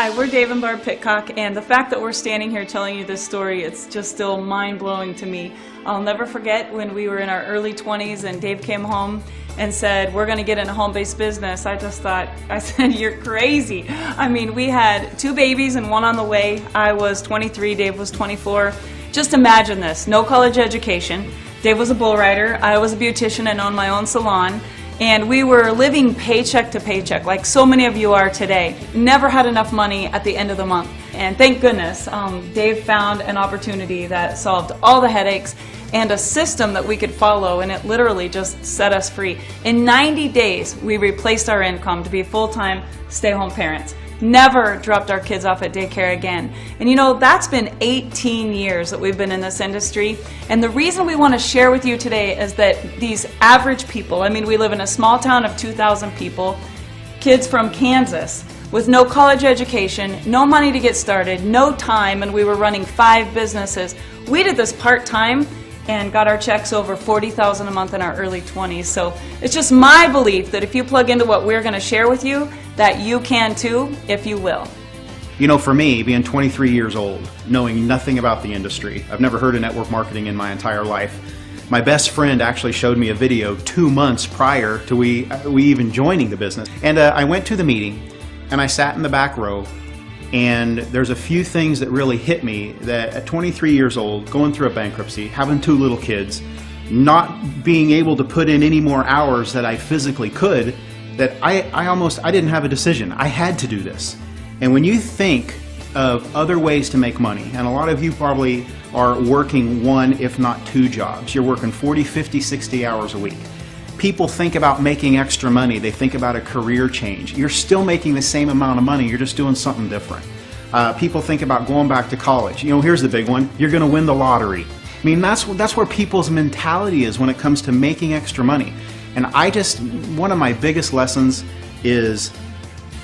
Hi, we're Dave and Barb Pitcock, and the fact that we're standing here telling you this story, it's just still mind-blowing to me. I'll never forget when we were in our early 20s and Dave came home and said, we're going to get in a home-based business. I said, you're crazy. I mean, we had 2 babies and 1 on the way. I was 23, Dave was 24. Just imagine this, no college education. Dave was a bull rider, I was a beautician and owned my own salon. And we were living paycheck to paycheck, like so many of you are today. Never had enough money at the end of the month. And thank goodness, Dave found an opportunity that solved all the headaches and a system that we could follow, and it literally just set us free. In 90 days, we replaced our income to be full-time stay-home parents. Never dropped our kids off at daycare again. And you know, that's been 18 years that we've been in this industry. And the reason we want to share with you today is that these average people, I mean, we live in a small town of 2,000 people, kids from Kansas with no college education, no money to get started, no time, and we were running 5 businesses. We did this part-time and got our checks over $40,000 a month in our early 20s. So it's just my belief that if you plug into what we're going to share with you, that you can too, if you will. You know, for me, being 23 years old, knowing nothing about the industry, I've never heard of network marketing in my entire life. My best friend actually showed me a video 2 months prior to we even joining the business. And I went to the meeting and I sat in the back row. And there's a few things that really hit me that at 23 years old, going through a bankruptcy, having 2 little kids, not being able to put in any more hours that I physically could, that I didn't have a decision. I had to do this. And when you think of other ways to make money, and a lot of you probably are working 1, if not 2 jobs. You're working 40, 50, 60 hours a week. People think about making extra money. They think about a career change. You're still making the same amount of money. You're just doing something different. People think about going back to college. You know, here's the big one. You're going to win the lottery. I mean, that's where people's mentality is when it comes to making extra money. And one of my biggest lessons is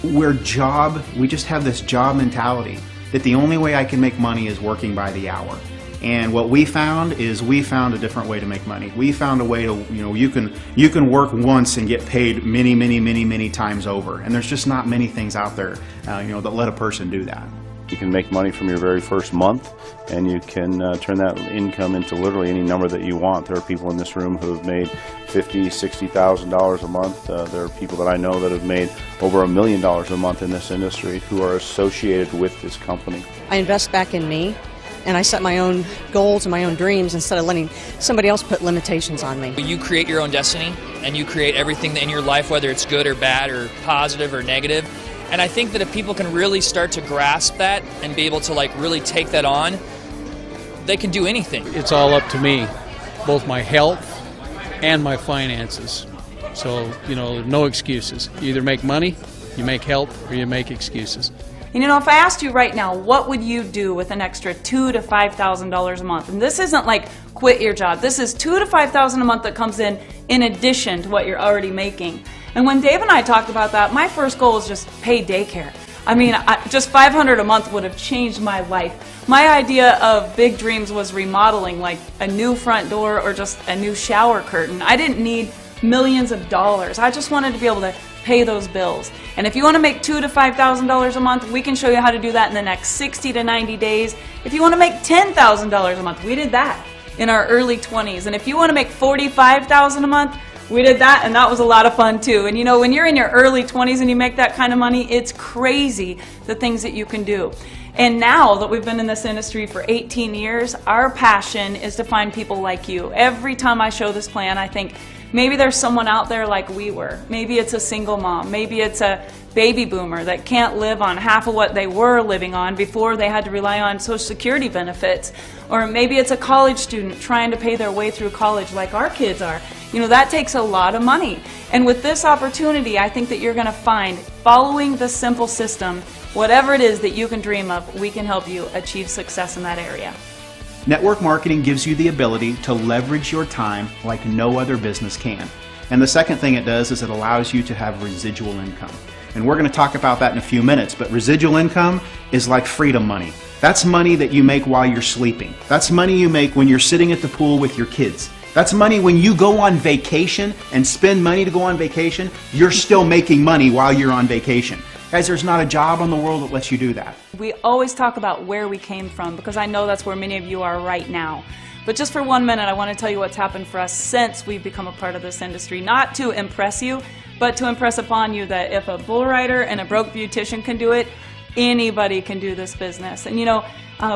we just have this job mentality that the only way I can make money is working by the hour. And what we found is we found a different way to make money. We found a way to, you know, you can work once and get paid many times over. And there's just not many things out there, you know, that let a person do that. You can make money from your very first month, and you can turn that income into literally any number that you want. There are people in this room who have made $50,000, $60,000 a month. There are people that I know that have made over $1 million a month in this industry who are associated with this company. I invest back in me. And I set my own goals and my own dreams instead of letting somebody else put limitations on me. You create your own destiny, and you create everything in your life, whether it's good or bad or positive or negative. And I think that if people can really start to grasp that and be able to really take that on, they can do anything. It's all up to me, both my health and my finances. So, you know, no excuses. You either make money, you make health, or you make excuses. And you know, if I asked you right now, what would you do with an extra $2,000 to $5,000 a month? And this isn't like quit your job. This is $2,000 to $5,000 a month that comes in addition to what you're already making. And when Dave and I talked about that, my first goal was just pay daycare. I mean, just $500 a month would have changed my life. My idea of big dreams was remodeling, like a new front door or just a new shower curtain. I didn't need millions of dollars. I just wanted to be able to pay those bills. And if you want to make $2,000 to $5,000 a month, we can show you how to do that in the next 60 to 90 days. If you want to make $10,000 a month, we did that in our early 20s. And if you want to make $45,000 a month, we did that, and that was a lot of fun too. And you know, when you're in your early 20s and you make that kind of money, it's crazy the things that you can do. And now that we've been in this industry for 18 years, our passion is to find people like you. Every time I show this plan, I think, maybe there's someone out there like we were. Maybe it's a single mom. Maybe it's a baby boomer that can't live on half of what they were living on before they had to rely on Social Security benefits. Or maybe it's a college student trying to pay their way through college like our kids are. You know, that takes a lot of money. And with this opportunity, I think that you're going to find, following the simple system, whatever it is that you can dream of, we can help you achieve success in that area. Network marketing gives you the ability to leverage your time like no other business can. And the second thing it does is it allows you to have residual income. And we're going to talk about that in a few minutes, but residual income is like freedom money. That's money that you make while you're sleeping. That's money you make when you're sitting at the pool with your kids. That's money when you go on vacation and spend money to go on vacation, you're still making money while you're on vacation. Guys, there's not a job in the world that lets you do that. We always talk about where we came from because I know that's where many of you are right now. But just for 1 minute, I want to tell you what's happened for us since we've become a part of this industry. Not to impress you, but to impress upon you that if a bull rider and a broke beautician can do it, anybody can do this business. And you know,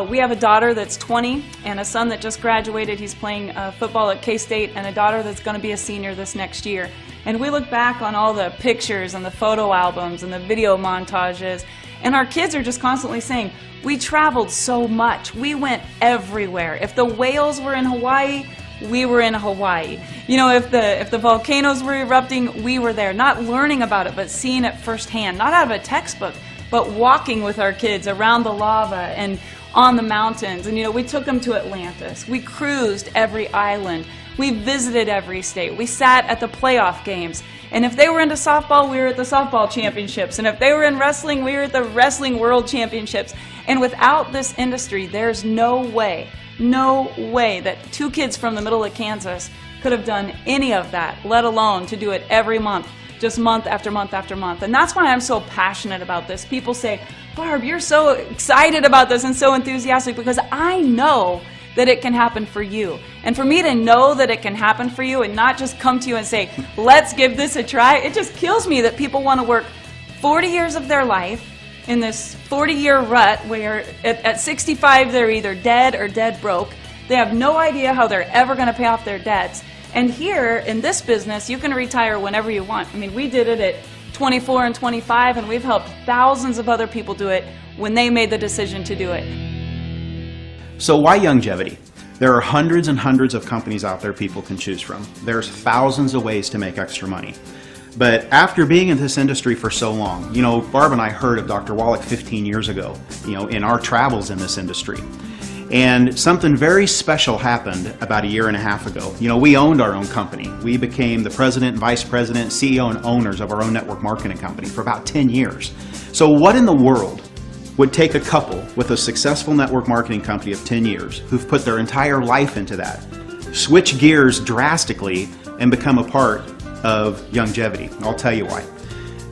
we have a daughter that's 20 and a son that just graduated. He's playing football at K-State, and a daughter that's going to be a senior this next year. And we look back on all the pictures and the photo albums and the video montages, and our kids are just constantly saying, we traveled so much. We went everywhere. If the whales were in Hawaii, we were in Hawaii. You know, if the volcanoes were erupting, we were there. Not learning about it, but seeing it firsthand. Not out of a textbook, but walking with our kids around the lava and on the mountains. And you know, we took them to Atlantis. We cruised every island. We visited every state. We sat at the playoff games. And if they were into softball, we were at the softball championships. And if they were in wrestling, we were at the wrestling world championships. And without this industry, there's no way that two kids from the middle of Kansas could have done any of that, let alone to do it every month, just month after month after month. And that's why I'm so passionate about this. People say, Barb, you're so excited about this and so enthusiastic, because I know that it can happen for you. And for me to know that it can happen for you and not just come to you and say, let's give this a try, it just kills me that people want to work 40 years of their life in this 40-year rut where at 65 they're either dead or dead broke. They have no idea how they're ever going to pay off their debts. And here in this business, you can retire whenever you want. I mean, we did it at 24 and 25, and we've helped thousands of other people do it when they made the decision to do it. So why longevity? There are hundreds and hundreds of companies out there people can choose from. There's thousands of ways to make extra money. But after being in this industry for so long, you know, Barb and I heard of Dr. Wallach 15 years ago, you know, in our travels in this industry. And something very special happened about a year and a half ago. You know, we owned our own company. We became the president and vice president, CEO and owners of our own network marketing company for about 10 years. So what in the world would take a couple with a successful network marketing company of 10 years who've put their entire life into that, switch gears drastically and become a part of longevity? I'll tell you why.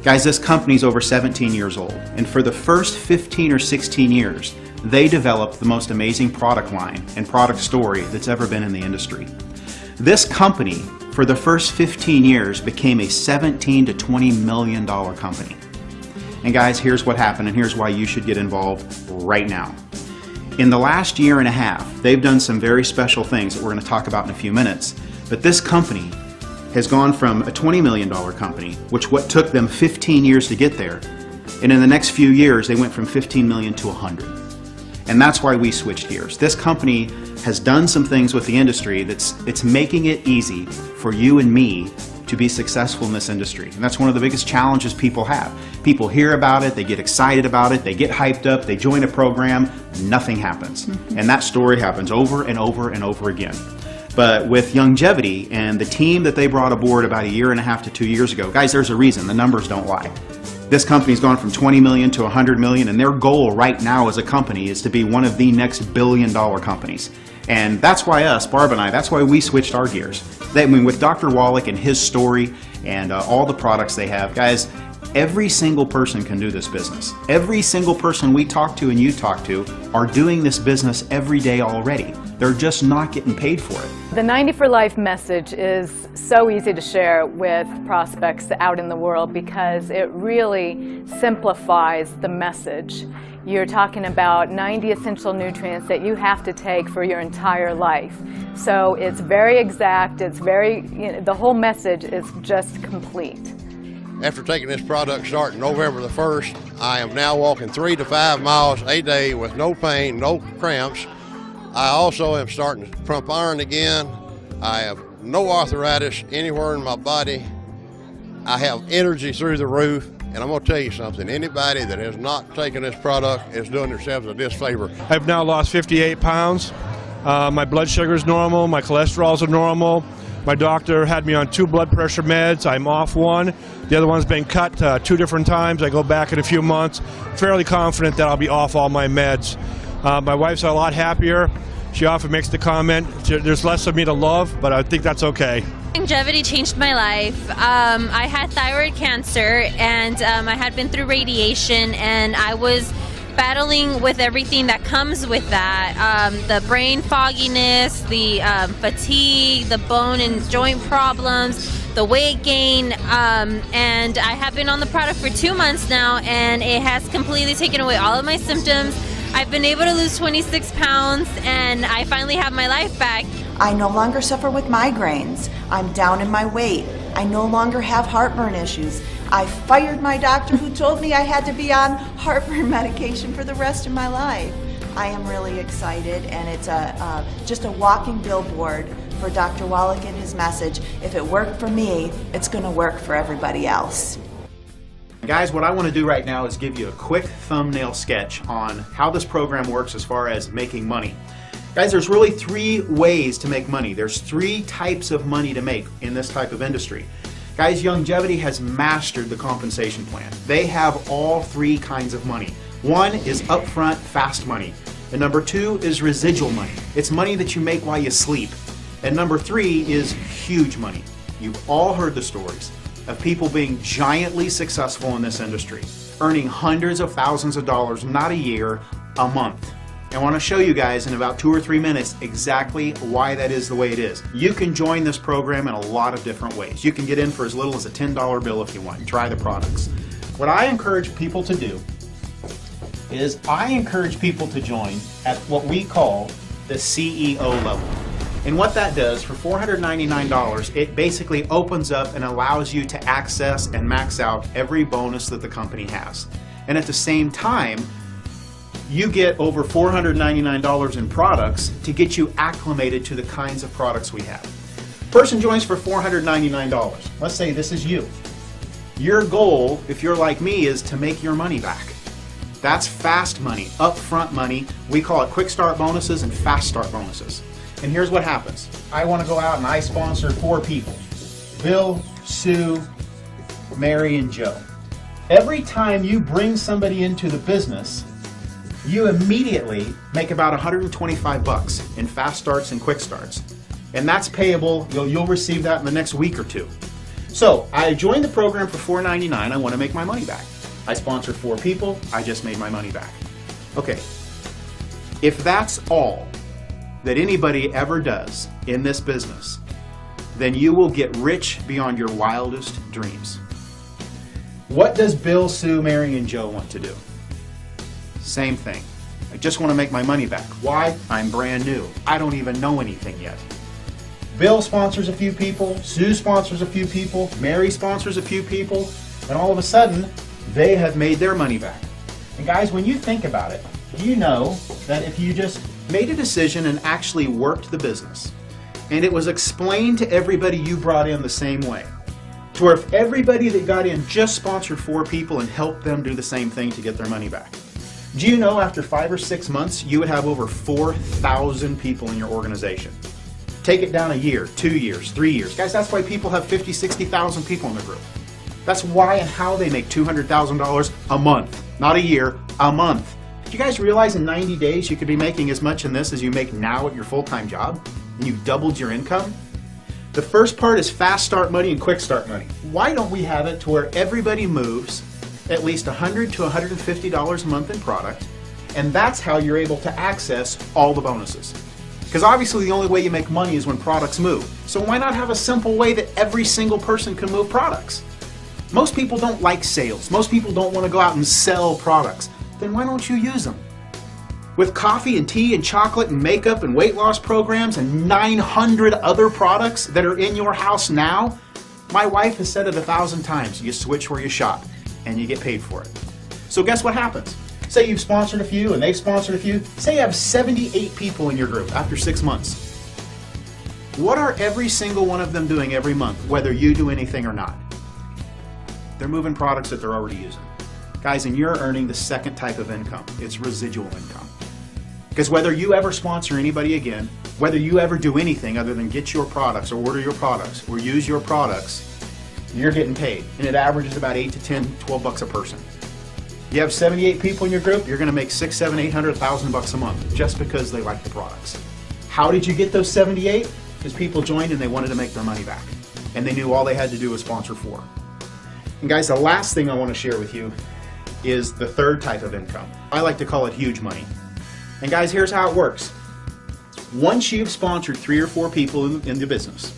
Guys, this company's over 17 years old, and for the first 15 or 16 years, they developed the most amazing product line and product story that's ever been in the industry. This company, for the first 15 years, became a $17 to $20 million company. And guys, here's what happened, and here's why you should get involved right now. In the last year and a half, they've done some very special things that we're going to talk about in a few minutes, but this company has gone from a $20 million company, which what took them 15 years to get there, and in the next few years, they went from 15 million to 100. And that's why we switched gears. This company has done some things with the industry it's making it easy for you and me to be successful in this industry. And that's one of the biggest challenges people have. People hear about it, they get excited about it, they get hyped up, they join a program, nothing happens. And that story happens over and over and over again. But with longevity and the team that they brought aboard about a year and a half to 2 years ago, guys, there's a reason, the numbers don't lie. This company's gone from 20 million to 100 million, and their goal right now as a company is to be one of the next billion-dollar companies. And that's why us, Barb and I, that's why we switched our gears. I mean, with Dr. Wallach and his story and all the products they have, guys, every single person can do this business. Every single person we talk to and you talk to are doing this business every day already. They're just not getting paid for it. The 90 for Life message is so easy to share with prospects out in the world because it really simplifies the message. You're talking about 90 essential nutrients that you have to take for your entire life. So it's very exact, it's very, the whole message is just complete. After taking this product starting November the 1st, I am now walking 3 to 5 miles a day with no pain, no cramps. I also am starting to pump iron again. I have no arthritis anywhere in my body. I have energy through the roof. And I'm going to tell you something, anybody that has not taken this product is doing themselves a disfavor. I've now lost 58 pounds. My blood sugar is normal, my cholesterol is normal. My doctor had me on 2 blood pressure meds. I'm off one. The other one's been cut 2 different times. I go back in a few months. Fairly confident that I'll be off all my meds. My wife's a lot happier. She often makes the comment, there's less of me to love, but I think that's okay. Longevity changed my life. I had thyroid cancer, and I had been through radiation, and I was battling with everything that comes with that. The brain fogginess, the fatigue, the bone and joint problems, the weight gain, and I have been on the product for 2 months now, and it has completely taken away all of my symptoms. I've been able to lose 26 pounds, and I finally have my life back. I no longer suffer with migraines. I'm down in my weight. I no longer have heartburn issues. I fired my doctor who told me I had to be on heartburn medication for the rest of my life. I am really excited, and it's just a walking billboard for Dr. Wallach and his message. If it worked for me, it's going to work for everybody else. Guys, what I want to do right now is give you a quick thumbnail sketch on how this program works as far as making money. Guys, there's really 3 ways to make money. There's 3 types of money to make in this type of industry. Guys, Longevity has mastered the compensation plan. They have all 3 kinds of money. 1 is upfront, fast money. And number 2 is residual money. It's money that you make while you sleep. And number 3 is huge money. You've all heard the stories of people being giantly successful in this industry, earning hundreds of thousands of dollars, not a year, a month. I want to show you guys in about 2 or 3 minutes exactly why that is the way it is. You can join this program in a lot of different ways. You can get in for as little as a $10 bill if you want and try the products. What I encourage people to do is I encourage people to join at what we call the CEO level. And what that does, for $499, it basically opens up and allows you to access and max out every bonus that the company has. And at the same time, you get over $499 in products to get you acclimated to the kinds of products we have. Person joins for $499. Let's say this is you. Your goal, if you're like me, is to make your money back. That's fast money, upfront money. We call it quick start bonuses and fast start bonuses. And here's what happens. I want to go out and I sponsor 4 people. Bill, Sue, Mary, and Joe. Every time you bring somebody into the business, you immediately make about $125 in fast starts and quick starts. And that's payable. You'll receive that in the next week or 2. So I joined the program for $499. I want to make my money back. I sponsored 4 people. I just made my money back. Okay. If that's all that anybody ever does in this business, then you will get rich beyond your wildest dreams. What does Bill, Sue, Mary, and Joe want to do? Same thing. I just want to make my money back. Why? I'm brand new. I don't even know anything yet. Bill sponsors a few people, Sue sponsors a few people, Mary sponsors a few people, and all of a sudden, they have made their money back. And guys, when you think about it, do you know that if you just made a decision and actually worked the business, and it was explained to everybody you brought in the same way, to where if everybody that got in just sponsored 4 people and helped them do the same thing to get their money back, do you know after 5 or 6 months you would have over 4,000 people in your organization? Take it down a year, 2 years, 3 years. Guys, that's why people have 50, 60,000 people in their group. That's why and how they make $200,000 a month, not a year, a month. Do you guys realize in 90 days you could be making as much in this as you make now at your full-time job? And you've doubled your income? The first part is fast start money and quick start money. Why don't we have it to where everybody moves at least $100 to $150 a month in product, and that's how you're able to access all the bonuses. Because obviously the only way you make money is when products move. So why not have a simple way that every single person can move products? Most people don't like sales. Most people don't want to go out and sell products. Then why don't you use them? With coffee and tea and chocolate and makeup and weight loss programs and 900 other products that are in your house now, my wife has said it 1,000 times, you switch where you shop and you get paid for it. So guess what happens? Say you've sponsored a few and they've sponsored a few. Say you have 78 people in your group after 6 months. What are every single one of them doing every month, whether you do anything or not? They're moving products that they're already using. Guys, and you're earning the second type of income. It's residual income. Because whether you ever sponsor anybody again, whether you ever do anything other than get your products or order your products or use your products, you're getting paid. And it averages about 8 to 10, 12 bucks a person. You have 78 people in your group, you're going to make $600, $700, $800,000 a month just because they like the products. How did you get those 78? Because people joined and they wanted to make their money back. And they knew all they had to do was sponsor 4. And guys, the last thing I want to share with you is the third type of income. I like to call it huge money. And guys, here's how it works. Once you've sponsored 3 or 4 people in the business,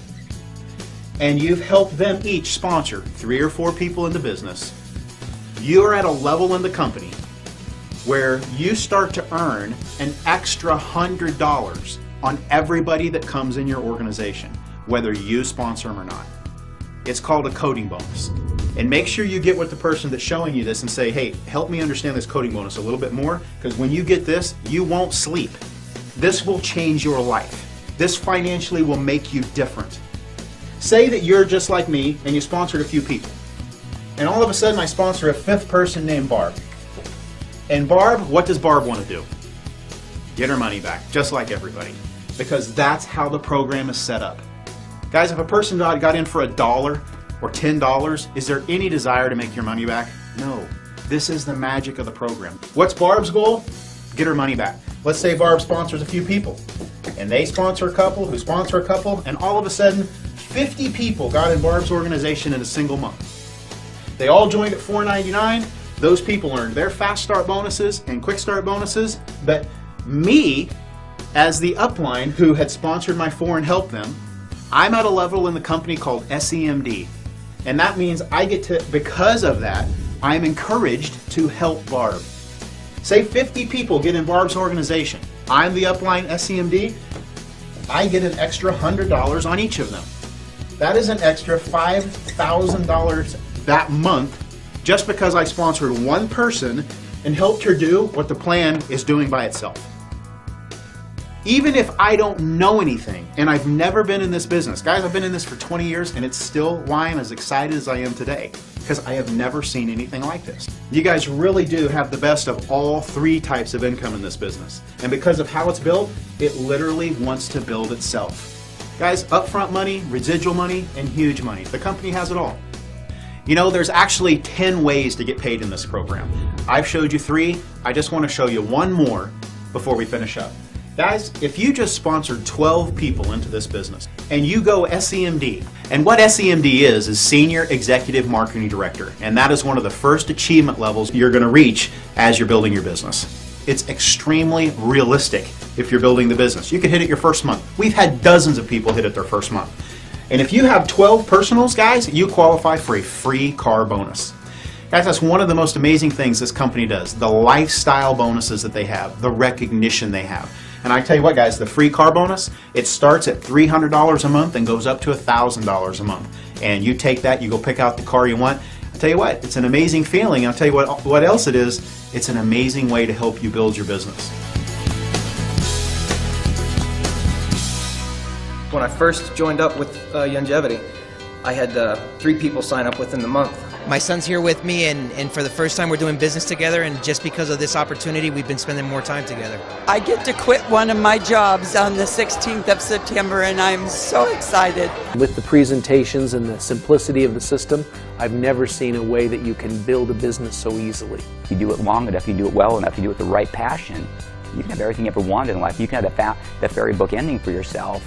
and you've helped them each sponsor 3 or 4 people in the business, you're at a level in the company where you start to earn an extra $100 on everybody that comes in your organization, whether you sponsor them or not. It's called a coding bonus. And make sure you get with the person that's showing you this and say, hey, help me understand this coding bonus a little bit more, because when you get this, you won't sleep. This will change your life. This financially will make you different. Say that you're just like me and you sponsored a few people. And all of a sudden I sponsor a 5th person named Barb. And Barb, what does Barb want to do? Get her money back, just like everybody. Because that's how the program is set up. Guys, if a person got in for $1 or $10, is there any desire to make your money back? No. This is the magic of the program. What's Barb's goal? Get her money back. Let's say Barb sponsors a few people, and they sponsor a couple, who sponsor a couple, and all of a sudden, 50 people got in Barb's organization in a single month. They all joined at $4.99. Those people earned their fast start bonuses and quick start bonuses, but me, as the upline who had sponsored my 4 and helped them, I'm at a level in the company called SEMD. And that means I get to, because of that, I'm encouraged to help Barb. Say 50 people get in Barb's organization. I'm the upline SEMD. I get an extra $100 on each of them. That is an extra $5,000 that month just because I sponsored one person and helped her do what the plan is doing by itself. Even if I don't know anything, and I've never been in this business. Guys, I've been in this for 20 years, and it's still why I'm as excited as I am today, because I have never seen anything like this. You guys really do have the best of all 3 types of income in this business. And because of how it's built, it literally wants to build itself. Guys, upfront money, residual money, and huge money. The company has it all. You know, there's actually 10 ways to get paid in this program. I've showed you 3. I just want to show you one more before we finish up. Guys, if you just sponsored 12 people into this business and you go SEMD, and what SEMD is Senior Executive Marketing Director, and that is one of the first achievement levels you're going to reach as you're building your business. It's extremely realistic if you're building the business. You can hit it your first month. We've had dozens of people hit it their first month. And if you have 12 personals, guys, you qualify for a free car bonus. Guys, that's one of the most amazing things this company does. The lifestyle bonuses that they have, the recognition they have. And I tell you what, guys, the free car bonus, it starts at $300 a month and goes up to $1,000 a month. And you take that, you go pick out the car you want. I tell you what, it's an amazing feeling. And I'll tell you what else it is. It's an amazing way to help you build your business. When I first joined up with Longevity, I had 3 people sign up within the month. My son's here with me, and for the first time we're doing business together, and just because of this opportunity, we've been spending more time together. I get to quit one of my jobs on the 16th of September, and I'm so excited. With the presentations and the simplicity of the system, I've never seen a way that you can build a business so easily. If you do it long enough, you do it well enough, you do it with the right passion, you can have everything you ever wanted in life. You can have that fairy book ending for yourself,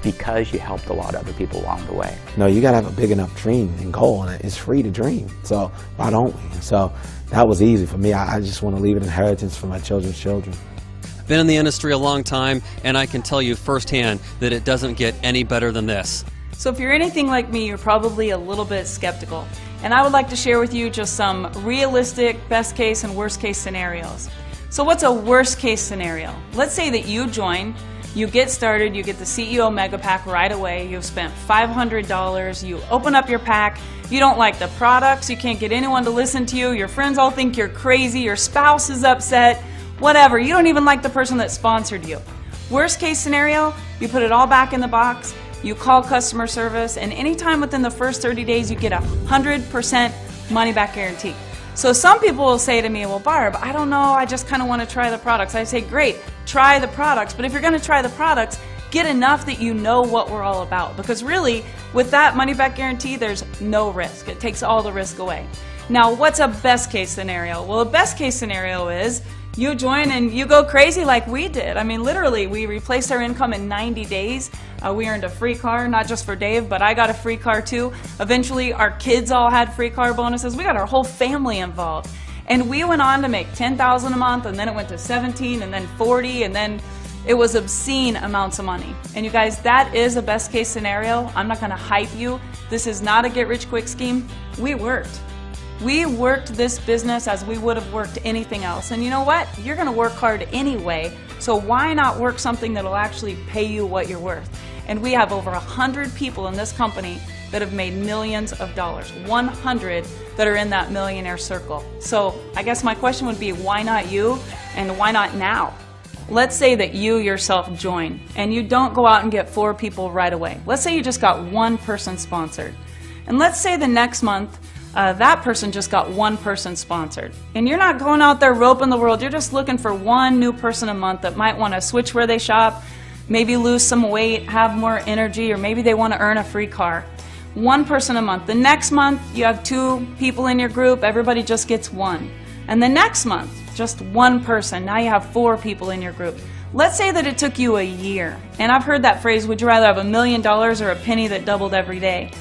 because you helped a lot of other people along the way. No, you gotta have a big enough dream and goal, and it's free to dream. So why don't we? So that was easy for me. I just want to leave an inheritance for my children's children. Been in the industry a long time, and I can tell you firsthand that it doesn't get any better than this. So if you're anything like me, you're probably a little bit skeptical. And I would like to share with you just some realistic best case and worst case scenarios. So what's a worst case scenario? Let's say that you join, you get started, you get the CEO Mega Pack right away, you've spent $500, you open up your pack, you don't like the products, you can't get anyone to listen to you, your friends all think you're crazy, your spouse is upset, whatever, you don't even like the person that sponsored you. Worst case scenario, you put it all back in the box, you call customer service, and anytime within the first 30 days you get a 100% money back guarantee. So some people will say to me, well, Barb, I don't know, I just kind of want to try the products. I say, great, try the products. But if you're going to try the products, get enough that you know what we're all about. Because really, with that money back guarantee, there's no risk. It takes all the risk away. Now, what's a best case scenario? Well, a best case scenario is You join and you go crazy like we did. I mean, literally, we replaced our income in 90 days. We earned a free car, not just for Dave, but I got a free car too. Eventually, our kids all had free car bonuses. We got our whole family involved. And we went on to make $10,000 a month, and then it went to 17, and then 40, and then it was obscene amounts of money. And you guys, that is a best case scenario. I'm not gonna hype you. This is not a get rich quick scheme. We worked. We worked this business as we would have worked anything else. And you know what? You're gonna work hard anyway, so why not work something that'll actually pay you what you're worth? And we have over 100 people in this company that have made millions of dollars. 100 that are in that millionaire circle. So I guess my question would be, why not you? And why not now? Let's say that you yourself join and you don't go out and get 4 people right away. Let's say you just got 1 person sponsored. And let's say the next month, that person just got 1 person sponsored. And you're not going out there roping the world, you're just looking for 1 new person a month that might want to switch where they shop, maybe lose some weight, have more energy, or maybe they want to earn a free car. 1 person a month. The next month, you have 2 people in your group, everybody just gets 1. And the next month, just 1 person. Now you have 4 people in your group. Let's say that it took you a year. And I've heard that phrase, would you rather have $1 million or a penny that doubled every day?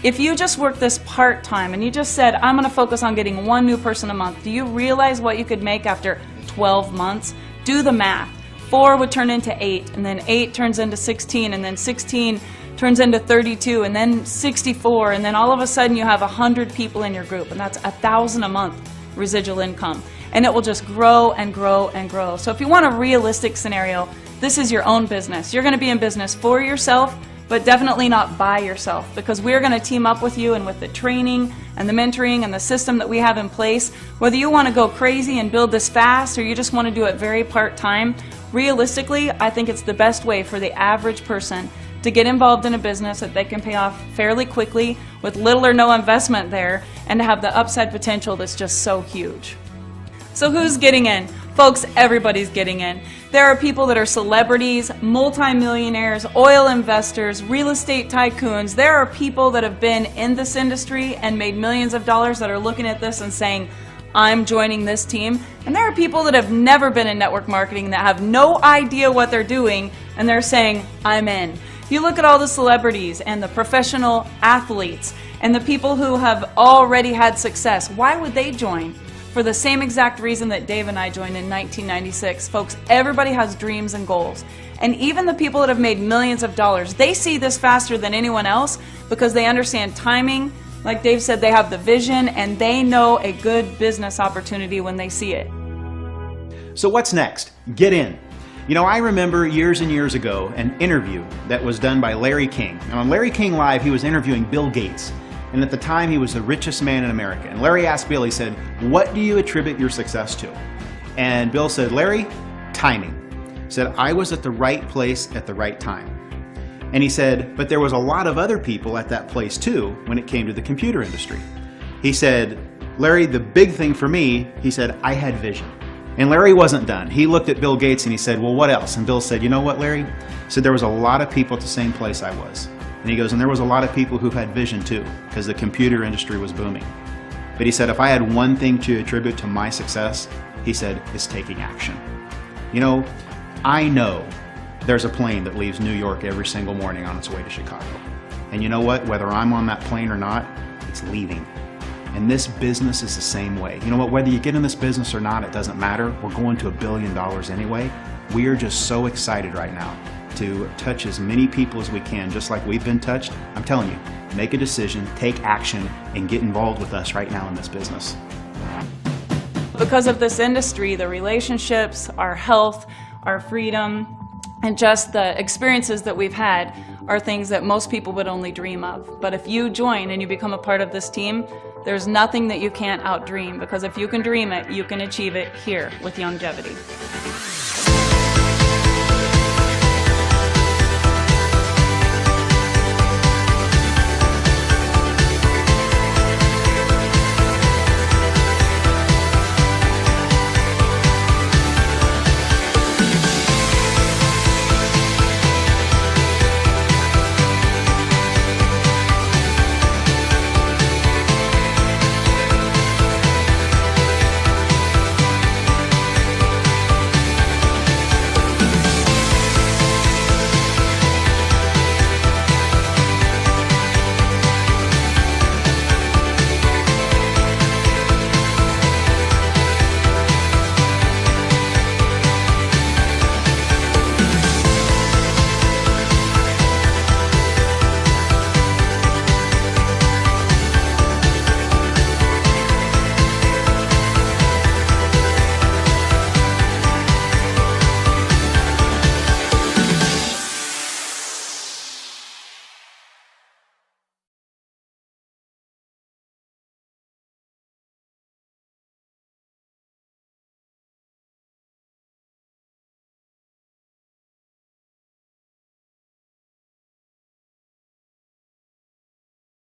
If you just worked this part-time and you just said, I'm going to focus on getting 1 new person a month, do you realize what you could make after 12 months? Do the math. 4 would turn into 8, and then 8 turns into 16, and then 16 turns into 32, and then 64, and then all of a sudden you have 100 people in your group, and that's $1,000 a month residual income. And it will just grow and grow and grow. So if you want a realistic scenario, this is your own business. You're going to be in business for yourself, but definitely not by yourself, because we're going to team up with you, and with the training and the mentoring and the system that we have in place, whether you want to go crazy and build this fast or you just want to do it very part-time, realistically, I think it's the best way for the average person to get involved in a business that they can pay off fairly quickly with little or no investment there, and to have the upside potential that's just so huge. So who's getting in? Folks, everybody's getting in. There are people that are celebrities, multimillionaires, oil investors, real estate tycoons. There are people that have been in this industry and made millions of dollars that are looking at this and saying, I'm joining this team. And there are people that have never been in network marketing that have no idea what they're doing, and they're saying, I'm in. You look at all the celebrities and the professional athletes and the people who have already had success. Why would they join? For the same exact reason that Dave and I joined in 1996. Folks, everybody has dreams and goals. And even the people that have made millions of dollars, they see this faster than anyone else because they understand timing. Like Dave said, they have the vision and they know a good business opportunity when they see it. So what's next? Get in. You know, I remember years and years ago an interview that was done by Larry King. And on Larry King Live, he was interviewing Bill Gates. And at the time, he was the richest man in America. And Larry asked Bill, he said, what do you attribute your success to? And Bill said, Larry, timing. He said, I was at the right place at the right time. And he said, but there was a lot of other people at that place too when it came to the computer industry. He said, Larry, the big thing for me, he said, I had vision. And Larry wasn't done. He looked at Bill Gates and he said, well, what else? And Bill said, you know what, Larry? He said, there was a lot of people at the same place I was. And he goes, and there was a lot of people who had vision too, because the computer industry was booming. But he said, if I had one thing to attribute to my success, he said, it's taking action. You know, I know there's a plane that leaves New York every single morning on its way to Chicago. And you know what? Whether I'm on that plane or not, it's leaving. And this business is the same way. You know what? Whether you get in this business or not, it doesn't matter. We're going to $1 billion anyway. We are just so excited right now to touch as many people as we can, just like we've been touched. I'm telling you, make a decision, take action, and get involved with us right now in this business. Because of this industry, the relationships, our health, our freedom, and just the experiences that we've had are things that most people would only dream of. But if you join and you become a part of this team, there's nothing that you can't outdream, because if you can dream it, you can achieve it here with Longevity.